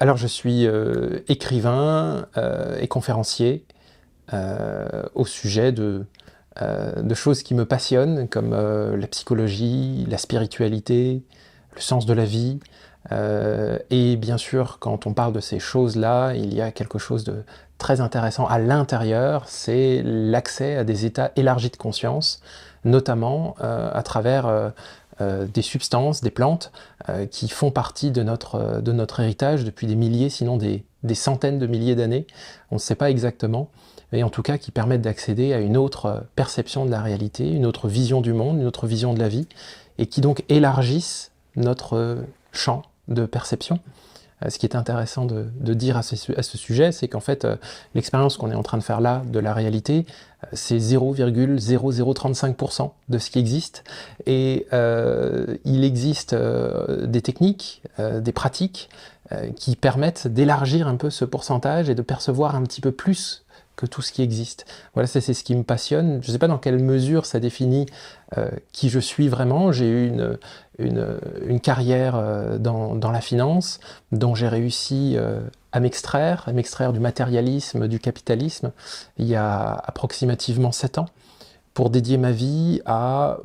Alors je suis écrivain et conférencier au sujet de choses qui me passionnent, comme la psychologie, la spiritualité, le sens de la vie. Et bien sûr, quand on parle de ces choses-là, il y a quelque chose de très intéressant à l'intérieur, c'est l'accès à des états élargis de conscience, notamment à travers des substances, des plantes, qui font partie de notre héritage depuis des milliers, sinon des centaines de milliers d'années. On ne sait pas exactement, mais en tout cas qui permettent d'accéder à une autre perception de la réalité, une autre vision du monde, une autre vision de la vie, et qui donc élargissent notre champ de perception. Ce qui est intéressant de dire à ce sujet, c'est qu'en fait, l'expérience qu'on est en train de faire là de la réalité, c'est 0,0035% de ce qui existe. Et il existe des techniques, des pratiques qui permettent d'élargir un peu ce pourcentage et de percevoir un petit peu plus que tout ce qui existe. Voilà, c'est ce qui me passionne. Je ne sais pas dans quelle mesure ça définit qui je suis vraiment. J'ai eu une carrière dans la finance, dont j'ai réussi à m'extraire du matérialisme, du capitalisme, il y a approximativement 7 ans, pour dédier ma vie à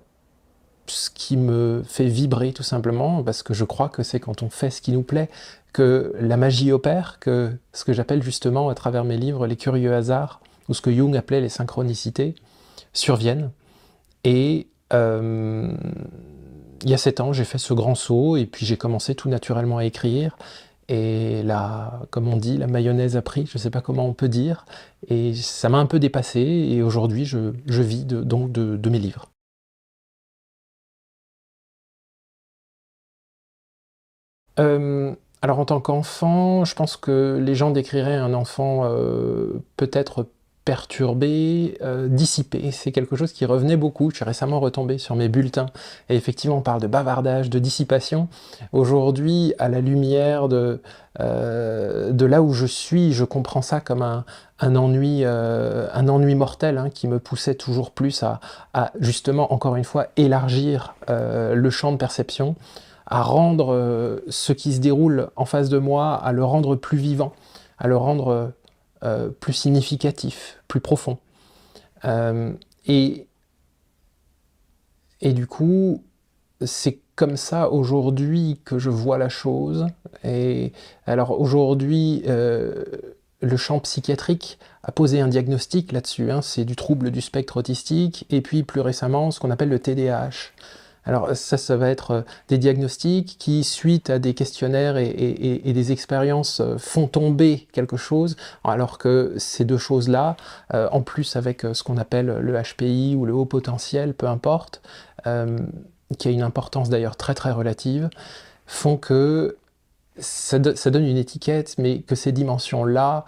ce qui me fait vibrer tout simplement, parce que je crois que c'est quand on fait ce qui nous plaît que la magie opère, que ce que j'appelle justement à travers mes livres les curieux hasards, ou ce que Jung appelait les synchronicités, surviennent. Et il y a 7 ans, j'ai fait ce grand saut, et puis j'ai commencé tout naturellement à écrire, et là, comme on dit, la mayonnaise a pris, je ne sais pas comment on peut dire, et ça m'a un peu dépassé, et aujourd'hui je vis donc de mes livres. Alors en tant qu'enfant, je pense que les gens décriraient un enfant peut-être perturbé, dissipé. C'est quelque chose qui revenait beaucoup. Je suis récemment retombé sur mes bulletins et effectivement on parle de bavardage, de dissipation. Aujourd'hui, à la lumière de là où je suis, je comprends ça comme un ennui mortel, hein, qui me poussait toujours plus à justement, encore une fois, élargir le champ de perception, à rendre ce qui se déroule en face de moi, à le rendre plus vivant, à le rendre plus significatif, plus profond. Euh, et, et du coup, c'est comme ça aujourd'hui que je vois la chose. Et alors aujourd'hui, le champ psychiatrique a posé un diagnostic là-dessus, hein, c'est du trouble du spectre autistique, et puis plus récemment ce qu'on appelle le TDAH. Alors ça va être des diagnostics qui, suite à des questionnaires et des expériences, font tomber quelque chose, alors que ces deux choses-là, en plus avec ce qu'on appelle le HPI ou le haut potentiel, peu importe, euh, qui a une importance d'ailleurs très très relative, font que ça donne une étiquette, mais que ces dimensions-là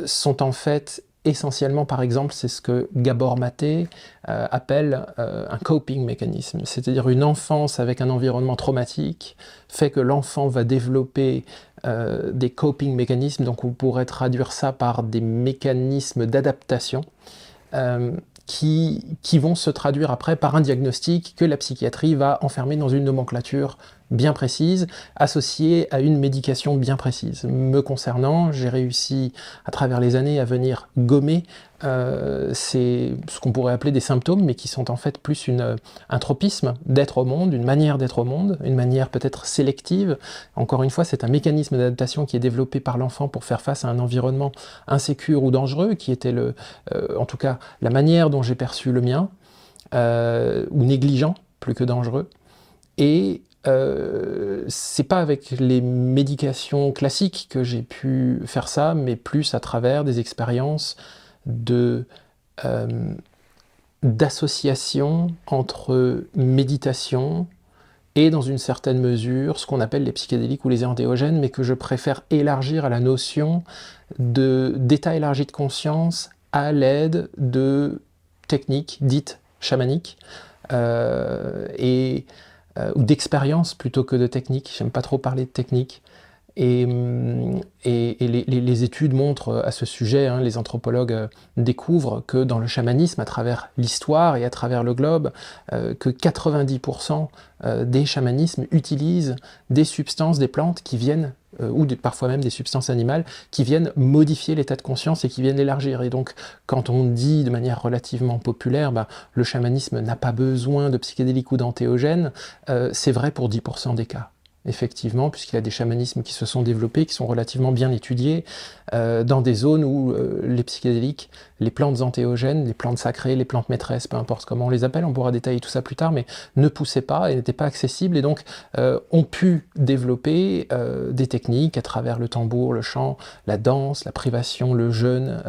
sont en fait essentiellement, par exemple, c'est ce que Gabor Maté appelle un coping mécanisme, c'est-à-dire une enfance avec un environnement traumatique fait que l'enfant va développer des coping mécanismes, donc on pourrait traduire ça par des mécanismes d'adaptation euh, qui vont se traduire après par un diagnostic que la psychiatrie va enfermer dans une nomenclature bien précise, associée à une médication bien précise. Me concernant, j'ai réussi à travers les années à venir gommer ce qu'on pourrait appeler des symptômes, mais qui sont en fait plus un tropisme d'être au monde, une manière d'être au monde, une manière peut-être sélective. Encore une fois, c'est un mécanisme d'adaptation qui est développé par l'enfant pour faire face à un environnement insécure ou dangereux, qui était en tout cas la manière dont j'ai perçu le mien, ou négligent plus que dangereux. Et c'est pas avec les médications classiques que j'ai pu faire ça, mais plus à travers des expériences de euh, d'association entre méditation et, dans une certaine mesure, ce qu'on appelle les psychédéliques ou les entéogènes, mais que je préfère élargir à la notion d'état élargi de conscience à l'aide de techniques dites chamaniques, ou d'expériences plutôt que de techniques. J'aime pas trop parler de techniques. Les études montrent à ce sujet, hein, les anthropologues découvrent que dans le chamanisme, à travers l'histoire et à travers le globe, que 90% des chamanismes utilisent des substances, des plantes qui viennent, parfois même des substances animales, qui viennent modifier l'état de conscience et qui viennent l'élargir. Et donc, quand on dit de manière relativement populaire, le chamanisme n'a pas besoin de psychédéliques ou d'antéogènes, c'est vrai pour 10% des cas. Effectivement, puisqu'il y a des chamanismes qui se sont développés, qui sont relativement bien étudiés, dans des zones où les psychédéliques, les plantes antéogènes, les plantes sacrées, les plantes maîtresses, peu importe comment on les appelle, on pourra détailler tout ça plus tard, mais ne poussaient pas et n'étaient pas accessibles, et donc ont pu développer des techniques à travers le tambour, le chant, la danse, la privation, le jeûne,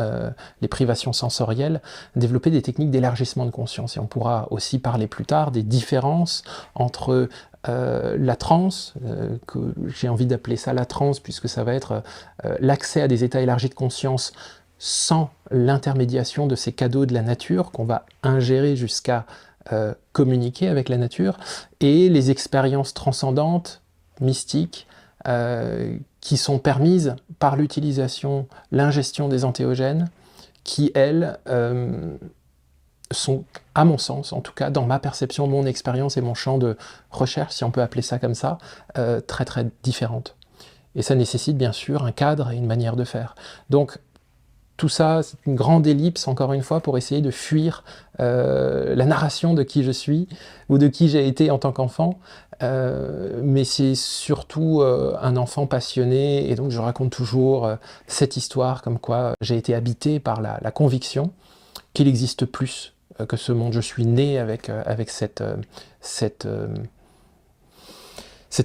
les privations sensorielles, développer des techniques d'élargissement de conscience. Et on pourra aussi parler plus tard des différences entre la transe, que j'ai envie d'appeler ça la transe, puisque ça va être l'accès à des états élargis de conscience sans l'intermédiation de ces cadeaux de la nature qu'on va ingérer jusqu'à communiquer avec la nature, et les expériences transcendantes, mystiques, qui sont permises par l'utilisation, l'ingestion des antéogènes, qui, elles, sont, à mon sens, en tout cas, dans ma perception, mon expérience et mon champ de recherche, si on peut appeler ça comme ça, très très différentes. Et ça nécessite bien sûr un cadre et une manière de faire. Donc tout ça, c'est une grande ellipse, encore une fois, pour essayer de fuir la narration de qui je suis, ou de qui j'ai été en tant qu'enfant, mais c'est surtout un enfant passionné, et donc je raconte toujours cette histoire, comme quoi j'ai été habité par la conviction qu'il existe plus que ce monde. Je suis né avec cette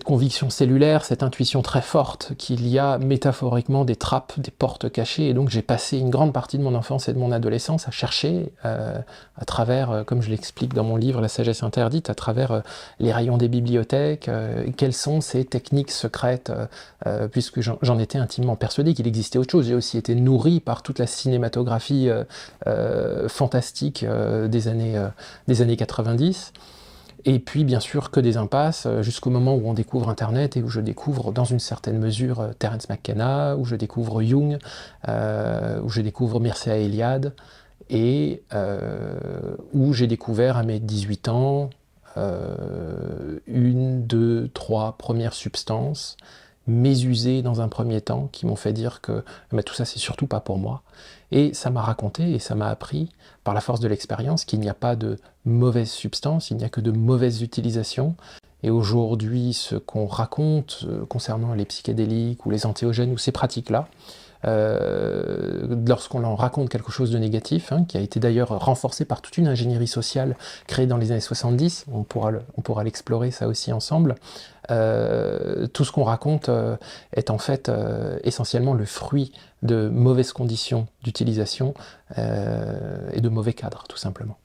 conviction cellulaire, cette intuition très forte qu'il y a métaphoriquement des trappes, des portes cachées, et donc j'ai passé une grande partie de mon enfance et de mon adolescence à chercher, à travers, comme je l'explique dans mon livre La sagesse interdite, à travers les rayons des bibliothèques, quelles sont ces techniques secrètes, puisque j'en étais intimement persuadé qu'il existait autre chose. J'ai aussi été nourri par toute la cinématographie fantastique des années 90, et puis bien sûr que des impasses, jusqu'au moment où on découvre Internet et où je découvre dans une certaine mesure Terence McKenna, où je découvre Jung, où je découvre Mircea Eliade, et où j'ai découvert à mes 18 ans une, deux, trois premières substances mésusées dans un premier temps, qui m'ont fait dire que tout ça c'est surtout pas pour moi. Et ça m'a raconté et ça m'a appris, par la force de l'expérience, qu'il n'y a pas de mauvaises substances, il n'y a que de mauvaises utilisations. Et aujourd'hui, ce qu'on raconte concernant les psychédéliques ou les antéogènes ou ces pratiques-là, lorsqu'on en raconte quelque chose de négatif, hein, qui a été d'ailleurs renforcé par toute une ingénierie sociale créée dans les années 70, on pourra l'explorer ça aussi ensemble, tout ce qu'on raconte est en fait essentiellement le fruit de mauvaises conditions d'utilisation et de mauvais cadres, tout simplement.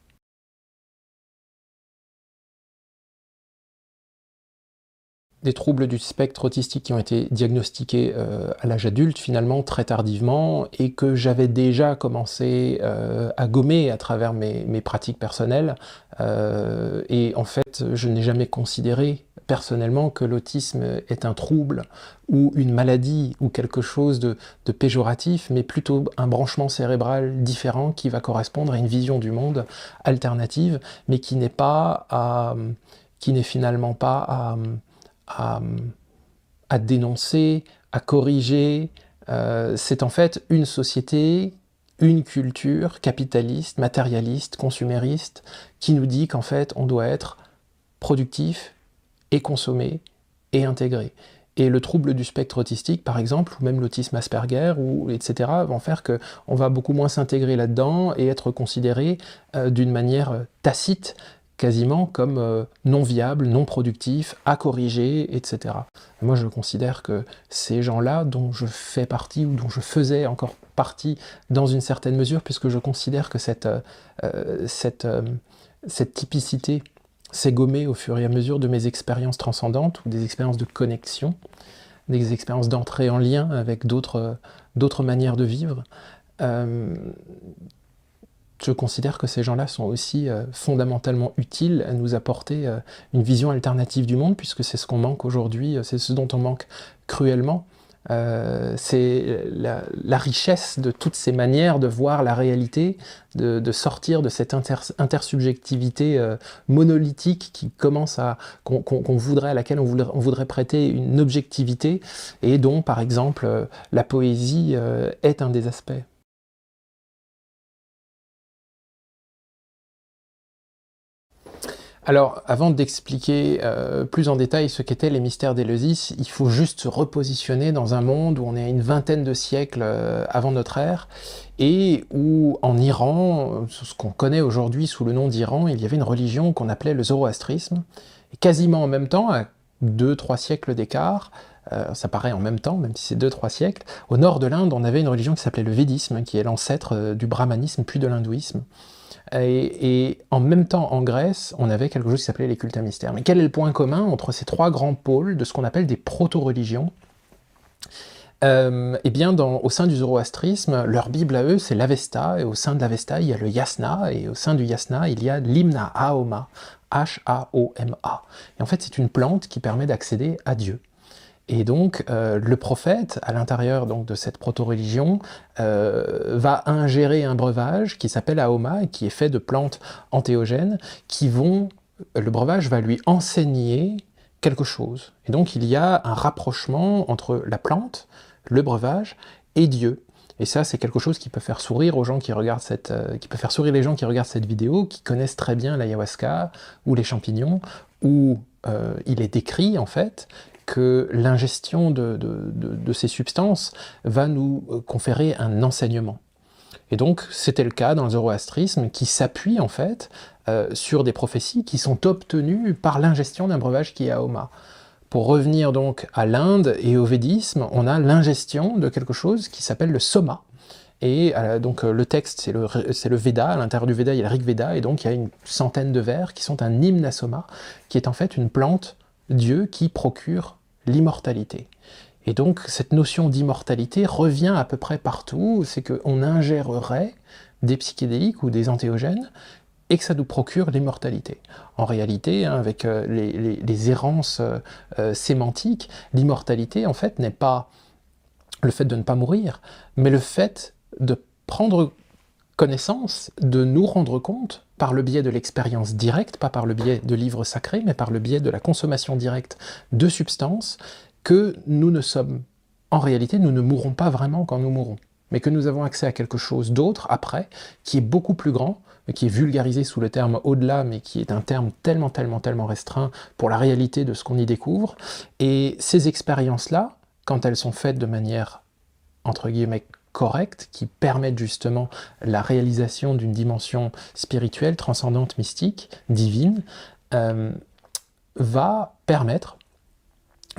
Des troubles du spectre autistique qui ont été diagnostiqués à l'âge adulte, finalement, très tardivement, et que j'avais déjà commencé à gommer à travers mes pratiques personnelles. Et en fait, je n'ai jamais considéré personnellement que l'autisme est un trouble ou une maladie ou quelque chose de péjoratif, mais plutôt un branchement cérébral différent qui va correspondre à une vision du monde alternative, mais qui n'est finalement pas à dénoncer, à corriger. C'est en fait une société, une culture capitaliste, matérialiste, consumériste, qui nous dit qu'en fait on doit être productif et consommer et intégrer. Et le trouble du spectre autistique, par exemple, ou même l'autisme Asperger, etc., vont faire qu'on va beaucoup moins s'intégrer là-dedans et être considéré d'une manière tacite, quasiment comme non viable, non productif, à corriger, etc. Moi, je considère que ces gens-là, dont je fais partie, ou dont je faisais encore partie dans une certaine mesure, puisque je considère que cette typicité s'est gommée au fur et à mesure de mes expériences transcendantes, ou des expériences de connexion, des expériences d'entrée en lien avec d'autres manières de vivre, je considère que ces gens-là sont aussi fondamentalement utiles à nous apporter une vision alternative du monde, puisque c'est ce qu'on manque aujourd'hui, c'est ce dont on manque cruellement. C'est la richesse de toutes ces manières de voir la réalité, de sortir de cette intersubjectivité monolithique qui commence qu'on voudrait, à laquelle on voudrait prêter une objectivité, et dont, par exemple, la poésie est un des aspects. Alors, avant d'expliquer plus en détail ce qu'étaient les mystères d'Éleusis, il faut juste se repositionner dans un monde où on est à une vingtaine de siècles avant notre ère, et où en Iran, ce qu'on connaît aujourd'hui sous le nom d'Iran, il y avait une religion qu'on appelait le zoroastrisme, et quasiment en même temps, à 2-3 siècles d'écart, ça paraît en même temps, même si c'est 2-3 siècles, au nord de l'Inde, on avait une religion qui s'appelait le védisme, qui est l'ancêtre du brahmanisme puis de l'hindouisme. Et en même temps, en Grèce, on avait quelque chose qui s'appelait les cultes à mystère. Mais quel est le point commun entre ces trois grands pôles de ce qu'on appelle des proto-religions? Eh bien, au sein du zoroastrisme, leur Bible à eux, c'est l'Avesta, et au sein de l'Avesta, il y a le Yasna, et au sein du Yasna, il y a l'Hymna Haoma, H-A-O-M-A. Et en fait, c'est une plante qui permet d'accéder à Dieu. Et donc, le prophète, à l'intérieur donc de cette proto-religion, va ingérer un breuvage qui s'appelle Aoma, et qui est fait de plantes antéogènes, le breuvage va lui enseigner quelque chose. Et donc, il y a un rapprochement entre la plante, le breuvage, et Dieu. Et ça, c'est quelque chose qui peut faire sourire aux gens qui regardent qui peut faire sourire les gens qui regardent cette vidéo, qui connaissent très bien l'ayahuasca ou les champignons, où il est décrit, en fait, que l'ingestion de ces substances va nous conférer un enseignement. Et donc, c'était le cas dans le zoroastrisme, qui s'appuie en fait sur des prophéties qui sont obtenues par l'ingestion d'un breuvage qui est Aoma. Pour revenir donc à l'Inde et au védisme, on a l'ingestion de quelque chose qui s'appelle le soma. Et donc le texte, c'est le Veda, à l'intérieur du Veda, il y a le Rig Veda, et donc il y a une centaine de vers qui sont un hymne à soma, qui est en fait une plante, Dieu, qui procure l'immortalité. Et donc cette notion d'immortalité revient à peu près partout, c'est qu'on ingérerait des psychédéliques ou des antéogènes, et que ça nous procure l'immortalité. En réalité, hein, avec les errances sémantiques, l'immortalité, en fait, n'est pas le fait de ne pas mourir, mais le fait de prendre connaissance, de nous rendre compte, par le biais de l'expérience directe, pas par le biais de livres sacrés, mais par le biais de la consommation directe de substances, que nous ne sommes, en réalité, nous ne mourrons pas vraiment quand nous mourrons, mais que nous avons accès à quelque chose d'autre après, qui est beaucoup plus grand, qui est vulgarisé sous le terme au-delà, mais qui est un terme tellement, tellement, tellement restreint pour la réalité de ce qu'on y découvre. Et ces expériences-là, quand elles sont faites de manière, entre guillemets, correcte, qui permettent justement la réalisation d'une dimension spirituelle, transcendante, mystique, divine, va permettre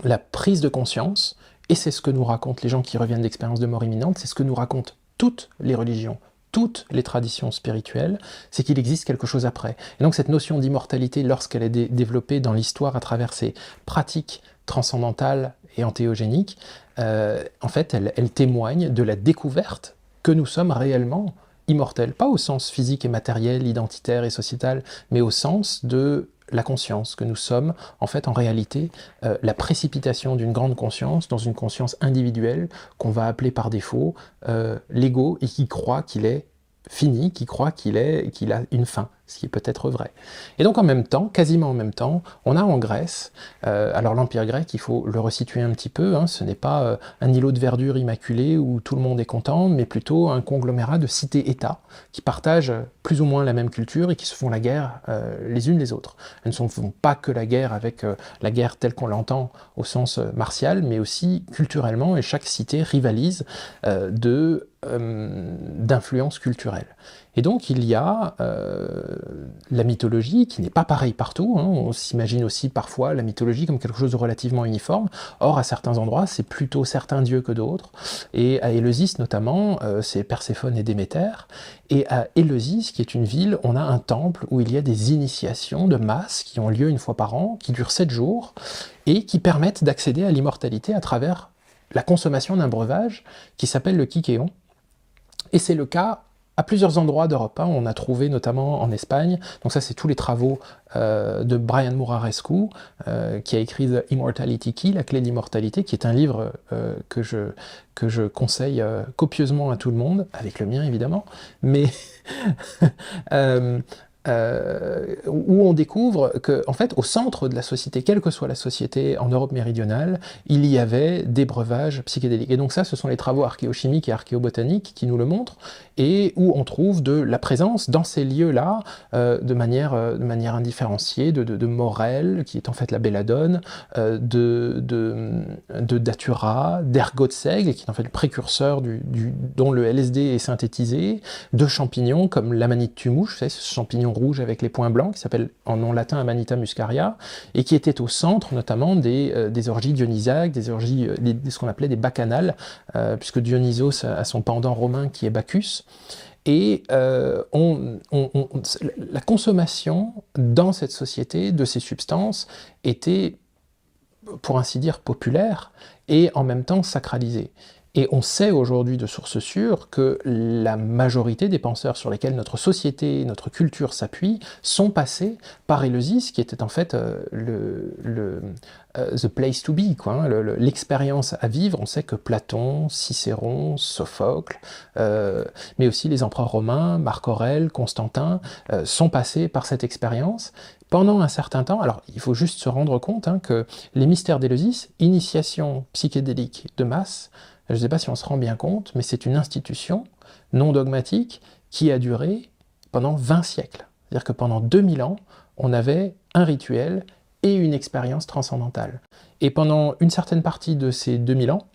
la prise de conscience, et c'est ce que nous racontent les gens qui reviennent d'expériences de mort imminente, c'est ce que nous racontent toutes les religions, toutes les traditions spirituelles, c'est qu'il existe quelque chose après. Et donc cette notion d'immortalité, lorsqu'elle est développée dans l'histoire à travers ces pratiques transcendantales et antéogéniques, en fait, elle témoigne de la découverte que nous sommes réellement immortels. Pas au sens physique et matériel, identitaire et sociétal, mais au sens de la conscience, que nous sommes, en fait, en réalité, la précipitation d'une grande conscience dans une conscience individuelle qu'on va appeler par défaut l'ego, et qui croit qu'il est fini, qui croit qu'il a une fin, ce qui est peut-être vrai. Et donc en même temps, quasiment en même temps, on a en Grèce, alors l'Empire grec, il faut le resituer un petit peu, hein, ce n'est pas un îlot de verdure immaculé où tout le monde est content, mais plutôt un conglomérat de cités-États qui partagent plus ou moins la même culture et qui se font la guerre les unes les autres. Elles ne se font pas que la guerre avec la guerre telle qu'on l'entend au sens martial, mais aussi culturellement, et chaque cité rivalise d'influence culturelle. Et donc il y a la mythologie qui n'est pas pareille partout, hein. On s'imagine aussi parfois la mythologie comme quelque chose de relativement uniforme, or à certains endroits c'est plutôt certains dieux que d'autres, et à Éleusis notamment, c'est Perséphone et Déméter, et à Éleusis, qui est une ville, on a un temple où il y a des initiations de masse qui ont lieu une fois par an, qui durent 7 jours, et qui permettent d'accéder à l'immortalité à travers la consommation d'un breuvage qui s'appelle le kykéon. Et c'est le cas à plusieurs endroits d'Europe. On a trouvé notamment en Espagne, donc ça c'est tous les travaux de Brian Murarescu, qui a écrit The Immortality Key, la clé de l'immortalité, qui est un livre que je conseille copieusement à tout le monde, avec le mien évidemment, mais où on découvre que, en fait, au centre de la société, quelle que soit la société en Europe méridionale, il y avait des breuvages psychédéliques. Et donc ça, ce sont les travaux archéochimiques et archéobotaniques qui nous le montrent, et où on trouve de la présence dans ces lieux-là, de manière indifférenciée, de morel, qui est en fait la belladone, de datura, d'ergot de seigle, qui est en fait le précurseur dont le LSD est synthétisé, de champignons comme l'amanite tumouche, vous savez, ce champignon rouge avec les points blancs, qui s'appelle en nom latin Amanita muscaria, et qui était au centre notamment des orgies dionysiaques, des orgies, ce qu'on appelait des bacchanales, puisque Dionysos a son pendant romain qui est Bacchus. Et la consommation dans cette société de ces substances était, pour ainsi dire, populaire et en même temps sacralisée. Et on sait aujourd'hui de sources sûres que la majorité des penseurs sur lesquels notre société, notre culture s'appuie, sont passés par Éleusis, qui était en fait the place to be, quoi, l'expérience à vivre. On sait que Platon, Cicéron, Sophocle, mais aussi les empereurs romains, Marc Aurèle, Constantin, sont passés par cette expérience. Pendant un certain temps, alors il faut juste se rendre compte que les mystères d'Éleusis, initiation psychédélique de masse, je ne sais pas si on se rend bien compte, mais c'est une institution non dogmatique qui a duré pendant 20 siècles. C'est-à-dire que pendant 2000 ans, on avait un rituel et une expérience transcendantale. Et pendant une certaine partie de ces 2000 ans,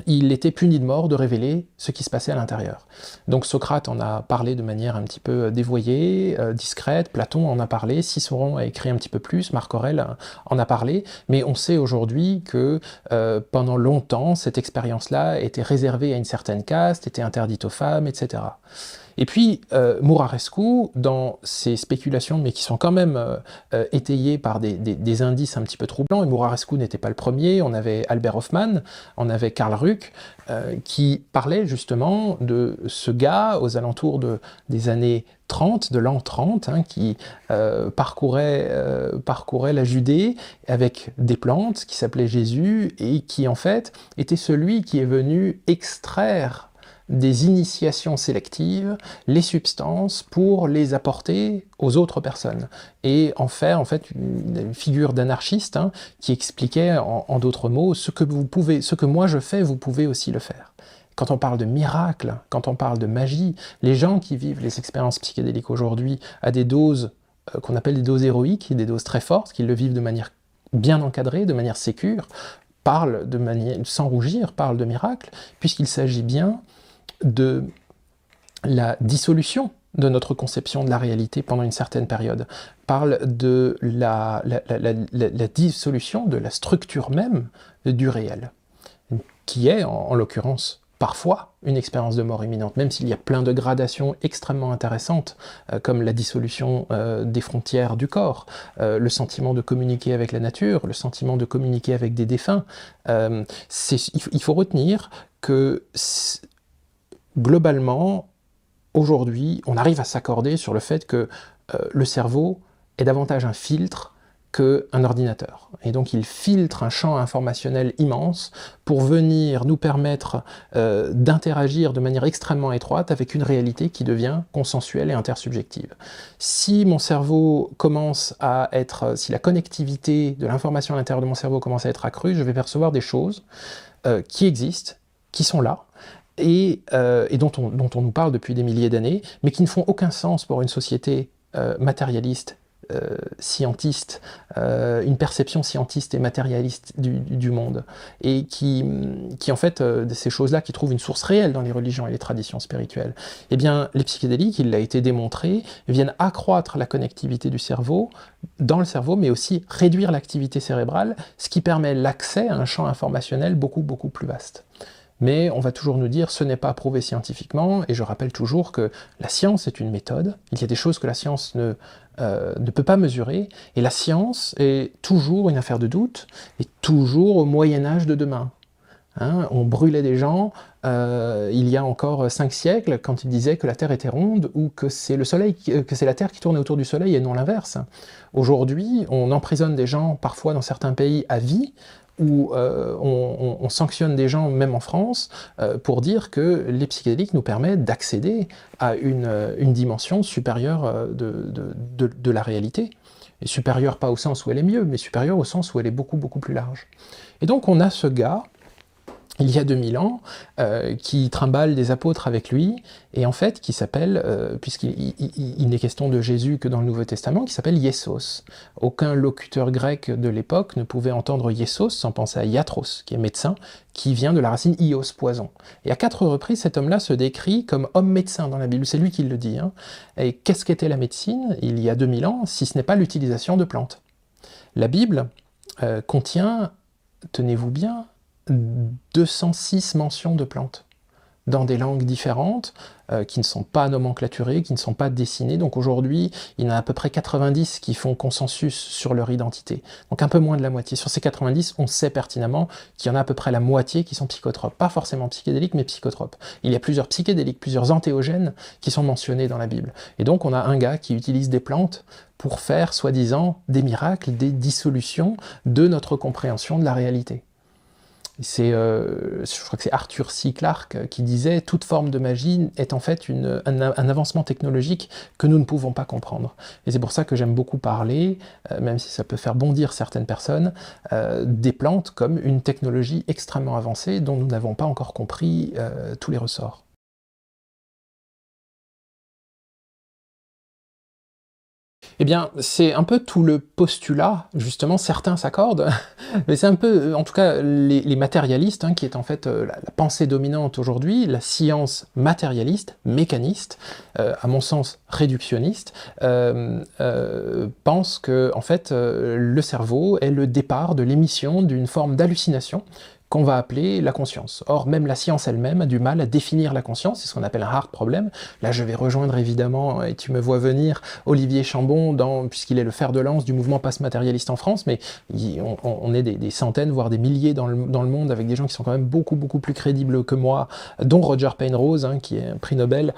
il était puni de mort de révéler ce qui se passait à l'intérieur. Donc Socrate en a parlé de manière un petit peu dévoyée, discrète, Platon en a parlé, Cicéron a écrit un petit peu plus, Marc Aurèle en a parlé, mais on sait aujourd'hui que pendant longtemps, cette expérience-là était réservée à une certaine caste, était interdite aux femmes, etc. Et puis, Murarescu, dans ses spéculations, mais qui sont quand même étayées par des indices un petit peu troublants, et Murarescu n'était pas le premier, on avait Albert Hofmann, on avait Karl Ruck, qui parlait justement de ce gars aux alentours des années 30, de l'an 30, qui parcourait la Judée avec des plantes, qui s'appelait Jésus, et qui en fait était celui qui est venu extraire des initiations sélectives, les substances, pour les apporter aux autres personnes. Et en faire, en fait, une figure d'anarchiste qui expliquait, en d'autres mots, ce que moi je fais, vous pouvez aussi le faire. Quand on parle de miracle, quand on parle de magie, les gens qui vivent les expériences psychédéliques aujourd'hui à des doses qu'on appelle des doses héroïques, des doses très fortes, qui le vivent de manière bien encadrée, de manière sécure, parlent de manière sans rougir, parlent de miracle, puisqu'il s'agit bien de la dissolution de notre conception de la réalité pendant une certaine période, parle de la dissolution de la structure même du réel, qui est, en l'occurrence, parfois une expérience de mort imminente, même s'il y a plein de gradations extrêmement intéressantes, comme la dissolution des frontières du corps, le sentiment de communiquer avec la nature, le sentiment de communiquer avec des défunts. Il faut retenir que globalement, aujourd'hui, on arrive à s'accorder sur le fait que le cerveau est davantage un filtre qu'un ordinateur. Et donc il filtre un champ informationnel immense pour venir nous permettre d'interagir de manière extrêmement étroite avec une réalité qui devient consensuelle et intersubjective. Si mon cerveau commence à être, si la connectivité de l'information à l'intérieur de mon cerveau commence à être accrue, je vais percevoir des choses qui existent, qui sont là, et dont on nous parle depuis des milliers d'années, mais qui ne font aucun sens pour une société matérialiste, scientiste, une perception scientiste et matérialiste du monde, et qui en fait, ces choses-là qui trouvent une source réelle dans les religions et les traditions spirituelles. Eh bien, les psychédéliques, il a été démontré, viennent accroître la connectivité du cerveau, dans le cerveau, mais aussi réduire l'activité cérébrale, ce qui permet l'accès à un champ informationnel beaucoup, beaucoup plus vaste. Mais on va toujours nous dire ce n'est pas prouvé scientifiquement, et je rappelle toujours que la science est une méthode, il y a des choses que la science ne peut pas mesurer, et la science est toujours une affaire de doute, et toujours au Moyen-Âge de demain. On brûlait des gens il y a encore 5 siècles, quand il disait que la Terre était ronde, ou que c'est la Terre qui tournait autour du Soleil et non l'inverse. Aujourd'hui, on emprisonne des gens, parfois dans certains pays, à vie, où on sanctionne des gens, même en France, pour dire que les psychédéliques nous permettent d'accéder à une dimension supérieure de la réalité. Et supérieure pas au sens où elle est mieux, mais supérieure au sens où elle est beaucoup, beaucoup plus large. Et donc on a ce gars, il y a 2000 ans, qui trimballe des apôtres avec lui, et en fait qui s'appelle, puisqu'il n'est question de Jésus que dans le Nouveau Testament, qui s'appelle Iessos. Aucun locuteur grec de l'époque ne pouvait entendre Iessos sans penser à Iatros, qui est médecin, qui vient de la racine ios, poison. Et à 4 reprises, cet homme-là se décrit comme homme médecin dans la Bible, c'est lui qui le dit. Hein. Et qu'est-ce qu'était la médecine, il y a 2000 ans, si ce n'est pas l'utilisation de plantes? La Bible contient, tenez-vous bien, 206 mentions de plantes, dans des langues différentes, qui ne sont pas nomenclaturées, qui ne sont pas dessinées. Donc aujourd'hui, il y en a à peu près 90 qui font consensus sur leur identité. Donc un peu moins de la moitié. Sur ces 90, on sait pertinemment qu'il y en a à peu près la moitié qui sont psychotropes. Pas forcément psychédéliques, mais psychotropes. Il y a plusieurs psychédéliques, plusieurs antéogènes qui sont mentionnés dans la Bible. Et donc on a un gars qui utilise des plantes pour faire, soi-disant, des miracles, des dissolutions de notre compréhension de la réalité. Je crois que c'est Arthur C. Clarke qui disait « Toute forme de magie est en fait un avancement technologique que nous ne pouvons pas comprendre ». Et c'est pour ça que j'aime beaucoup parler, même si ça peut faire bondir certaines personnes, des plantes comme une technologie extrêmement avancée dont nous n'avons pas encore compris tous les ressorts. Eh bien, c'est un peu tout le postulat, justement, certains s'accordent, mais c'est un peu, en tout cas, les matérialistes, hein, qui est en fait la pensée dominante aujourd'hui, la science matérialiste, mécaniste, à mon sens réductionniste, pense que, en fait, le cerveau est le départ de l'émission d'une forme d'hallucination qu'on va appeler la conscience. Or, même la science elle-même a du mal à définir la conscience, c'est ce qu'on appelle un hard problem. Là, je vais rejoindre évidemment, et tu me vois venir, Olivier Chambon, puisqu'il est le fer de lance du mouvement passe-matérialiste en France, mais on est des centaines, voire des milliers dans le monde, avec des gens qui sont quand même beaucoup, beaucoup plus crédibles que moi, dont Roger Penrose, hein, qui est un prix Nobel,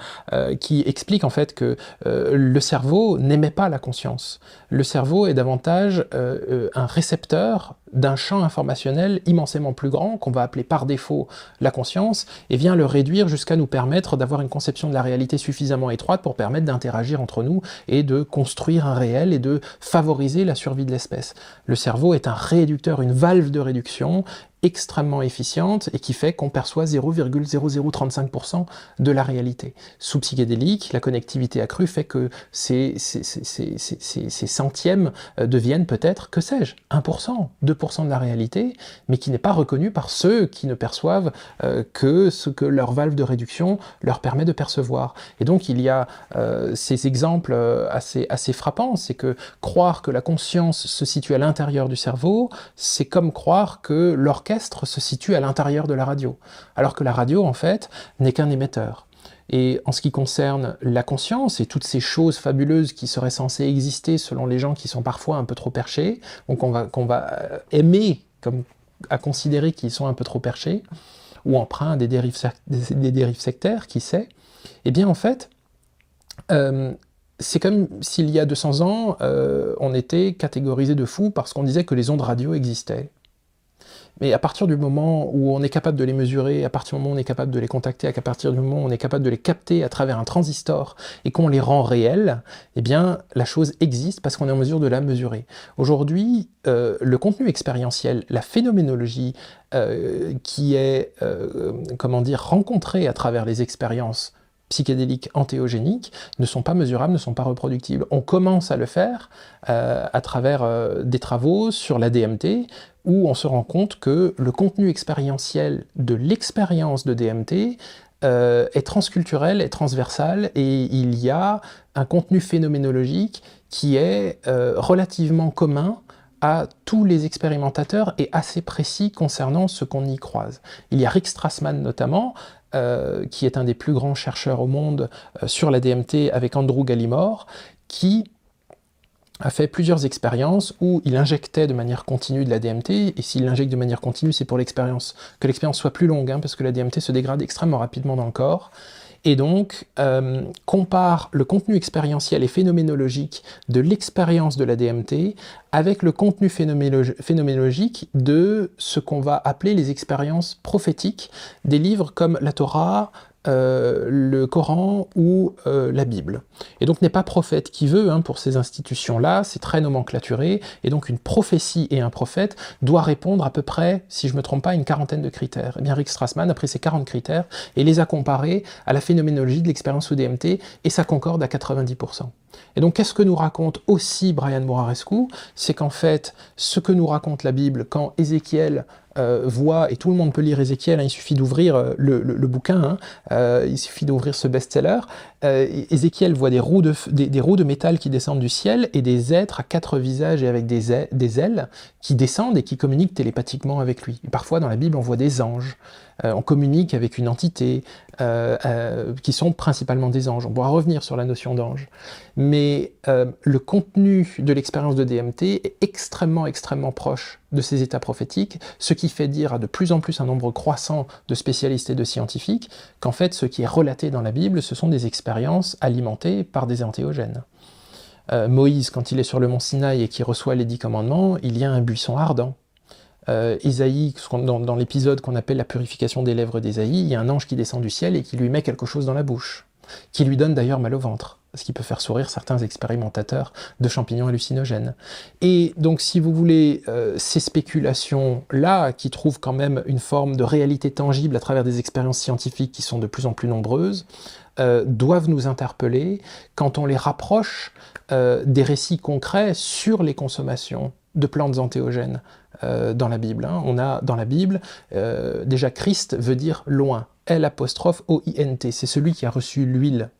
qui explique en fait que le cerveau n'émet pas la conscience. Le cerveau est davantage un récepteur d'un champ informationnel immensément plus grand, qu'on va appeler par défaut la conscience, et vient le réduire jusqu'à nous permettre d'avoir une conception de la réalité suffisamment étroite pour permettre d'interagir entre nous et de construire un réel et de favoriser la survie de l'espèce. Le cerveau est un réducteur, une valve de réduction extrêmement efficiente et qui fait qu'on perçoit 0,0035% de la réalité. Sous psychédélique, la connectivité accrue fait que ces centièmes deviennent peut-être, que sais-je, 1%, 2% de la réalité, mais qui n'est pas reconnu par ceux qui ne perçoivent que ce que leur valve de réduction leur permet de percevoir. Et donc il y a ces exemples assez frappants, c'est que croire que la conscience se situe à l'intérieur du cerveau, c'est comme croire que l'orchestre se situe à l'intérieur de la radio, alors que la radio, en fait, n'est qu'un émetteur. Et en ce qui concerne la conscience et toutes ces choses fabuleuses qui seraient censées exister selon les gens qui sont parfois un peu trop perchés, donc qu'on va aimer comme à considérer qu'ils sont un peu trop perchés, ou emprunts à des dérives sectaires, qui sait, eh bien en fait, c'est comme s'il y a 200 ans, on était catégorisé de fous parce qu'on disait que les ondes radio existaient. Mais à partir du moment où on est capable de les mesurer, à partir du moment où on est capable de les contacter, à partir du moment où on est capable de les capter à travers un transistor et qu'on les rend réels, eh bien la chose existe parce qu'on est en mesure de la mesurer. Aujourd'hui, le contenu expérientiel, la phénoménologie qui est rencontrée à travers les expériences psychédéliques antéogéniques ne sont pas mesurables, ne sont pas reproductibles. On commence à le faire à travers des travaux sur la DMT, où on se rend compte que le contenu expérientiel de l'expérience de DMT est transculturel, est transversal, et il y a un contenu phénoménologique qui est relativement commun à tous les expérimentateurs et assez précis concernant ce qu'on y croise. Il y a Rick Strassman notamment, qui est un des plus grands chercheurs au monde sur la DMT avec Andrew Gallimore, qui a fait plusieurs expériences où il injectait de manière continue de la DMT, et s'il l'injecte de manière continue, c'est pour l'expérience, que l'expérience soit plus longue, hein, parce que la DMT se dégrade extrêmement rapidement dans le corps, et donc compare le contenu expérientiel et phénoménologique de l'expérience de la DMT avec le contenu phénoménologique de ce qu'on va appeler les expériences prophétiques des livres comme la Torah, le Coran ou la Bible. Et donc n'est pas prophète qui veut, hein, pour ces institutions-là, c'est très nomenclaturé, et donc une prophétie et un prophète doit répondre à peu près, si je ne me trompe pas, à une quarantaine de critères. Et bien Rick Strassman a pris ces 40 critères et les a comparés à la phénoménologie de l'expérience sous DMT, et ça concorde à 90%. Et donc qu'est-ce que nous raconte aussi Brian Muraresku? C'est qu'en fait, ce que nous raconte la Bible quand Ézéchiel voit, et tout le monde peut lire Ézéchiel, hein, il suffit d'ouvrir le bouquin, hein, il suffit d'ouvrir ce best-seller, Ézéchiel voit des roues de métal qui descendent du ciel et des êtres à 4 visages et avec des ailes qui descendent et qui communiquent télépathiquement avec lui. Et parfois dans la Bible on voit des anges, on communique avec une entité qui sont principalement des anges. On pourra revenir sur la notion d'ange. Mais le contenu de l'expérience de DMT est extrêmement proche de ces états prophétiques, ce qui fait dire à de plus en plus un nombre croissant de spécialistes et de scientifiques qu'en fait ce qui est relaté dans la Bible, ce sont des expériences alimentées par des antéogènes. Moïse, quand il est sur le mont Sinaï et qu'il reçoit les 10 commandements, il y a un buisson ardent. Isaïe, dans l'épisode qu'on appelle la purification des lèvres d'Isaïe, il y a un ange qui descend du ciel et qui lui met quelque chose dans la bouche, qui lui donne d'ailleurs mal au ventre, ce qui peut faire sourire certains expérimentateurs de champignons hallucinogènes. Et donc si vous voulez, ces spéculations-là, qui trouvent quand même une forme de réalité tangible à travers des expériences scientifiques qui sont de plus en plus nombreuses, doivent nous interpeller quand on les rapproche des récits concrets sur les consommations de plantes antéogènes dans la Bible. Hein. On a dans la Bible, déjà Christ veut dire loin, L''O''I''N''T, c'est celui qui a reçu l'huile.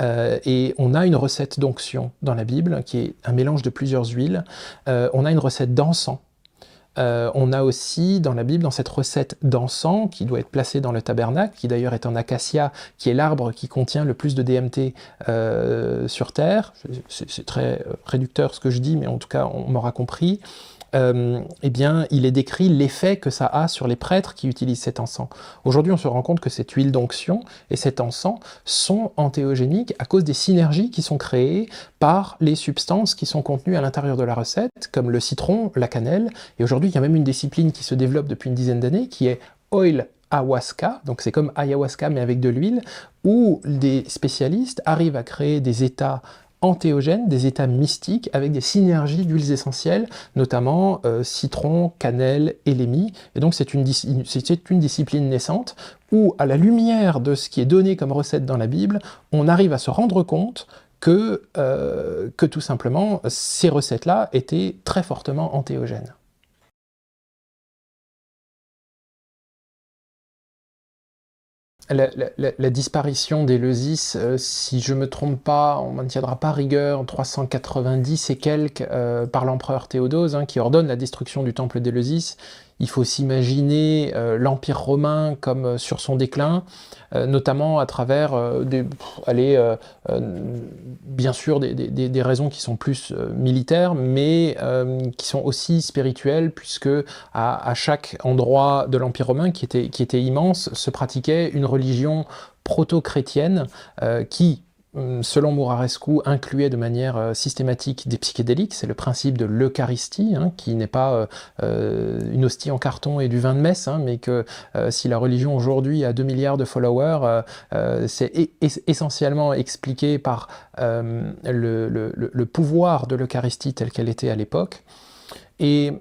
Et on a une recette d'onction dans la Bible, qui est un mélange de plusieurs huiles. On a une recette d'encens. On a aussi dans la Bible, dans cette recette d'encens, qui doit être placée dans le tabernacle, qui d'ailleurs est en acacia, qui est l'arbre qui contient le plus de DMT sur Terre. C'est très réducteur ce que je dis, mais en tout cas on m'aura compris. Eh bien, il est décrit l'effet que ça a sur les prêtres qui utilisent cet encens. Aujourd'hui, on se rend compte que cette huile d'onction et cet encens sont antéogéniques à cause des synergies qui sont créées par les substances qui sont contenues à l'intérieur de la recette, comme le citron, la cannelle, et aujourd'hui, il y a même une discipline qui se développe depuis une dizaine d'années, qui est oil ayahuasca, donc c'est comme ayahuasca mais avec de l'huile, où des spécialistes arrivent à créer des états antéogènes, des états mystiques avec des synergies d'huiles essentielles, notamment citron, cannelle et lémi. Et donc c'est une discipline naissante où, à la lumière de ce qui est donné comme recette dans la Bible, on arrive à se rendre compte que tout simplement, ces recettes-là étaient très fortement antéogènes. La disparition d'Éleusis, si je ne me trompe pas, on ne tiendra pas rigueur, en 390 et quelques, par l'empereur Théodose, hein, qui ordonne la destruction du temple d'Éleusis. Il faut s'imaginer l'Empire romain comme sur son déclin, notamment à travers bien sûr des raisons qui sont plus militaires, mais qui sont aussi spirituelles, puisque à chaque endroit de l'Empire romain, qui était immense, se pratiquait une religion proto-chrétienne qui, selon Muraresku, incluait de manière systématique des psychédéliques. C'est le principe de l'Eucharistie, hein, qui n'est pas une hostie en carton et du vin de messe, hein, mais que si la religion aujourd'hui a 2 milliards de followers, c'est essentiellement expliqué par le pouvoir de l'Eucharistie telle qu'elle était à l'époque. Et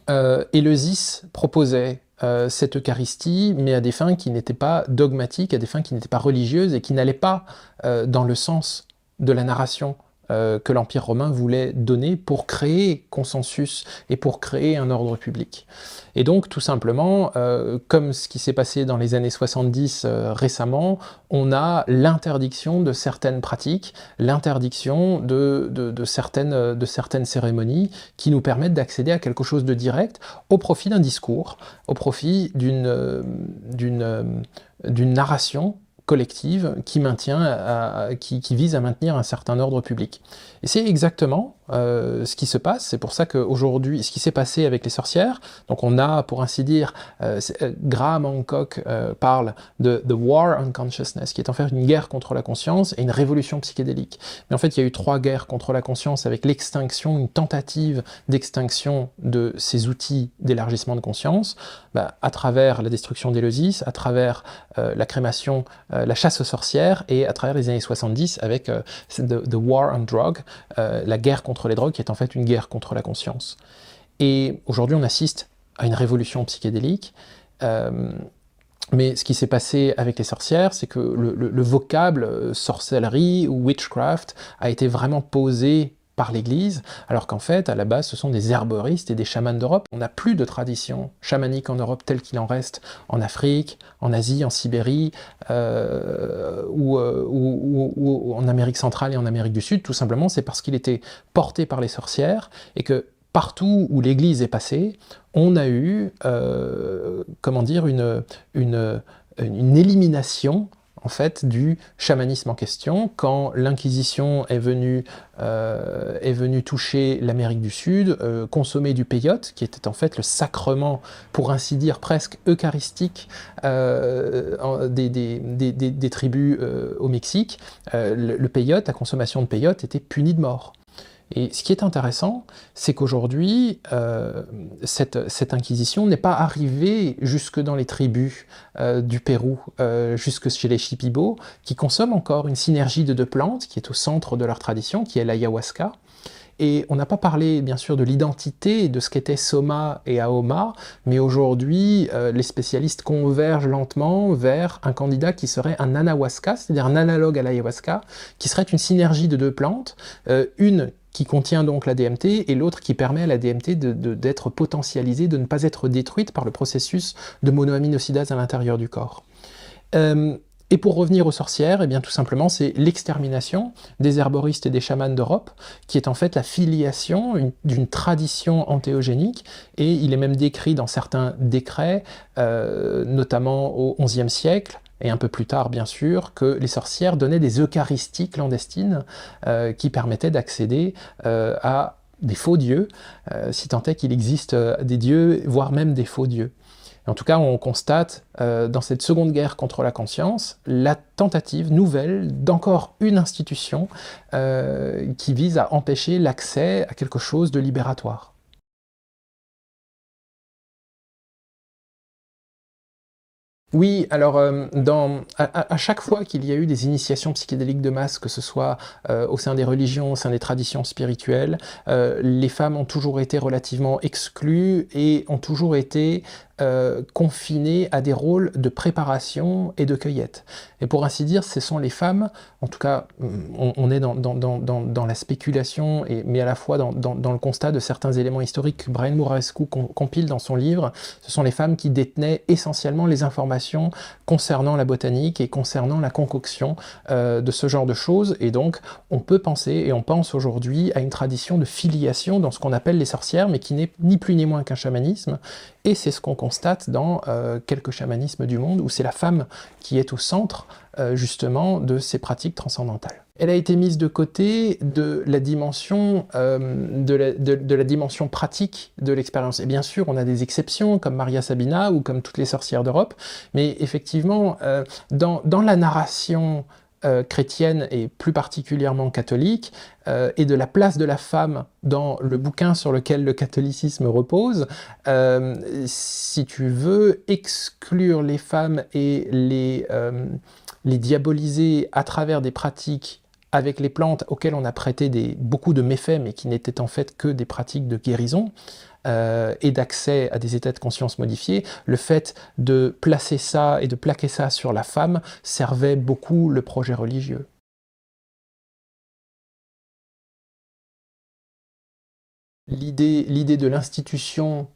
Éleusis proposait cette Eucharistie, mais à des fins qui n'étaient pas dogmatiques, à des fins qui n'étaient pas religieuses et qui n'allaient pas dans le sens de la narration que l'Empire romain voulait donner pour créer consensus et pour créer un ordre public. Et donc, tout simplement, comme ce qui s'est passé dans les années 70 récemment, on a l'interdiction de certaines pratiques, l'interdiction de certaines cérémonies qui nous permettent d'accéder à quelque chose de direct au profit d'un discours, au profit d'une narration collective qui vise à maintenir un certain ordre public. Et c'est exactement ce qui se passe. C'est pour ça qu'aujourd'hui, ce qui s'est passé avec les sorcières, donc on a, pour ainsi dire, Graham Hancock parle de The War on Consciousness, qui est en fait une guerre contre la conscience et une révolution psychédélique. Mais en fait, il y a eu 3 guerres contre la conscience avec l'extinction, une tentative d'extinction de ces outils d'élargissement de conscience, à travers la destruction d'Éleusis, à travers la crémation, la chasse aux sorcières, et à travers les années 70 avec The War on Drug, la guerre contre les drogues, qui est en fait une guerre contre la conscience. Et aujourd'hui, on assiste à une révolution psychédélique, mais ce qui s'est passé avec les sorcières, c'est que le vocable sorcellerie ou witchcraft a été vraiment posé par l'Église, alors qu'en fait, à la base, ce sont des herboristes et des chamans d'Europe. On n'a plus de tradition chamanique en Europe telle qu'il en reste en Afrique, en Asie, en Sibérie, ou en Amérique centrale et en Amérique du Sud. Tout simplement, c'est parce qu'il était porté par les sorcières, et que partout où l'Église est passée, on a eu, comment dire, une élimination en fait, du chamanisme en question. Quand l'Inquisition est venue toucher l'Amérique du Sud, consommer du peyote, qui était en fait le sacrement, pour ainsi dire, presque eucharistique des tribus au Mexique, le peyote, la consommation de peyote était punie de mort. Et ce qui est intéressant, c'est qu'aujourd'hui, cette inquisition n'est pas arrivée jusque dans les tribus du Pérou, jusque chez les Shipibo, qui consomment encore une synergie de 2 plantes, qui est au centre de leur tradition, qui est l'ayahuasca. Et on n'a pas parlé, bien sûr, de l'identité de ce qu'était Soma et Aoma, mais aujourd'hui, les spécialistes convergent lentement vers un candidat qui serait un anahuasca, c'est-à-dire un analogue à l'ayahuasca, qui serait une synergie de 2 plantes, une qui contient donc la DMT, et l'autre qui permet à la DMT d'être potentialisée, de ne pas être détruite par le processus de monoaminoxydase à l'intérieur du corps. Et pour revenir aux sorcières, eh bien tout simplement c'est l'extermination des herboristes et des chamans d'Europe, qui est en fait la filiation d'une tradition antéogénique, et il est même décrit dans certains décrets, notamment au XIe siècle, et un peu plus tard bien sûr, que les sorcières donnaient des eucharisties clandestines qui permettaient d'accéder à des faux dieux, si tant est qu'il existe des dieux, voire même des faux dieux. En tout cas, on constate dans cette seconde guerre contre la conscience la tentative nouvelle d'encore une institution qui vise à empêcher l'accès à quelque chose de libératoire. Oui, alors à chaque fois qu'il y a eu des initiations psychédéliques de masse, que ce soit au sein des religions, au sein des traditions spirituelles, les femmes ont toujours été relativement exclues et ont toujours été confinées à des rôles de préparation et de cueillette. Et pour ainsi dire, ce sont les femmes, en tout cas on est dans la spéculation, mais à la fois dans le constat de certains éléments historiques que Brian Muraresku compile dans son livre, ce sont les femmes qui détenaient essentiellement les informations concernant la botanique et concernant la concoction de ce genre de choses, et donc on peut penser, et on pense aujourd'hui, à une tradition de filiation dans ce qu'on appelle les sorcières, mais qui n'est ni plus ni moins qu'un chamanisme, et c'est ce qu'on constate dans quelques chamanismes du monde, où c'est la femme qui est au centre justement de ces pratiques transcendantales. Elle a été mise de côté de la dimension, de la dimension pratique de l'expérience. Et bien sûr, on a des exceptions, comme Maria Sabina ou comme toutes les sorcières d'Europe, mais effectivement, dans la narration chrétienne et plus particulièrement catholique, et de la place de la femme dans le bouquin sur lequel le catholicisme repose, si tu veux exclure les femmes et les diaboliser à travers des pratiques avec les plantes auxquelles on a prêté beaucoup de méfaits, mais qui n'étaient en fait que des pratiques de guérison, et d'accès à des états de conscience modifiés, le fait de placer ça et de plaquer ça sur la femme servait beaucoup le projet religieux. L'idée de l'institution